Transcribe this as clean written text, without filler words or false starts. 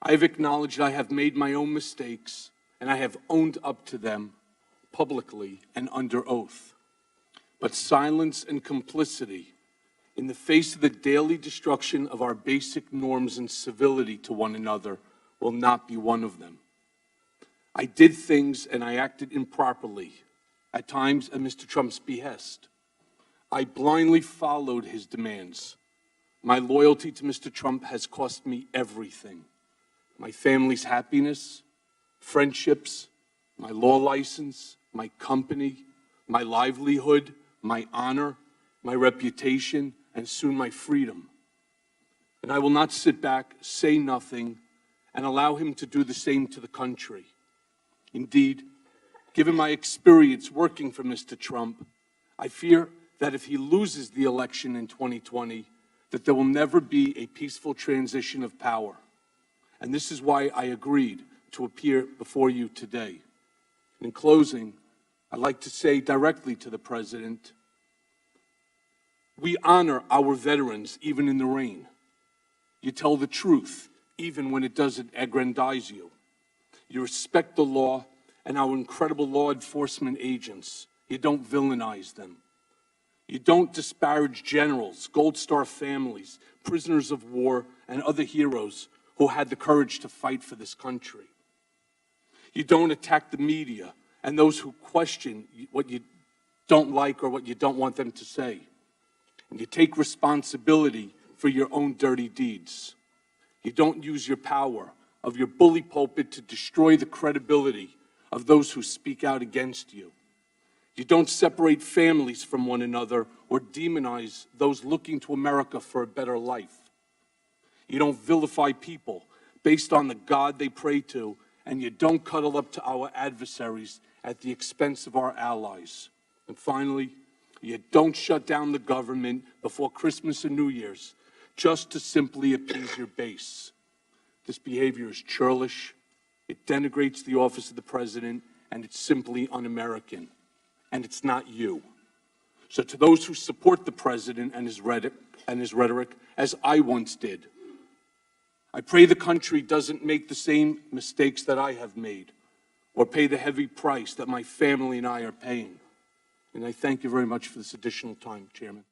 I have acknowledged I have made my own mistakes, and I have owned up to them publicly and under oath. But silence and complicity in the face of the daily destruction of our basic norms and civility to one another will not be one of them. I did things and I acted improperly, at times at Mr. Trump's behest. I blindly followed his demands. My loyalty to Mr. Trump has cost me everything: my family's happiness, friendships, my law license, my company, my livelihood, my honor, my reputation, and soon my freedom. And I will not sit back, say nothing, and allow him to do the same to the country. Indeed, given my experience working for Mr. Trump, I fear that if he loses the election in 2020, that there will never be a peaceful transition of power. And this is why I agreed to appear before you today. In closing, I'd like to say directly to the President, we honor our veterans even in the rain. You tell the truth even when it doesn't aggrandize you. You respect the law and our incredible law enforcement agents. You don't villainize them. You don't disparage generals, Gold Star families, prisoners of war, and other heroes who had the courage to fight for this country. You don't attack the media and those who question what you don't like or what you don't want them to say. And you take responsibility for your own dirty deeds. You don't use your power of your bully pulpit to destroy the credibility of those who speak out against you. You don't separate families from one another or demonize those looking to America for a better life. You don't vilify people based on the God they pray to, and you don't cuddle up to our adversaries at the expense of our allies. And finally, you don't shut down the government before Christmas and New Year's just to simply appease your base. This behavior is churlish, it denigrates the office of the president, and it's simply un-American. And it's not you. So to those who support the president and his rhetoric, as I once did, I pray the country doesn't make the same mistakes that I have made or pay the heavy price that my family and I are paying. And I thank you very much for this additional time, Chairman.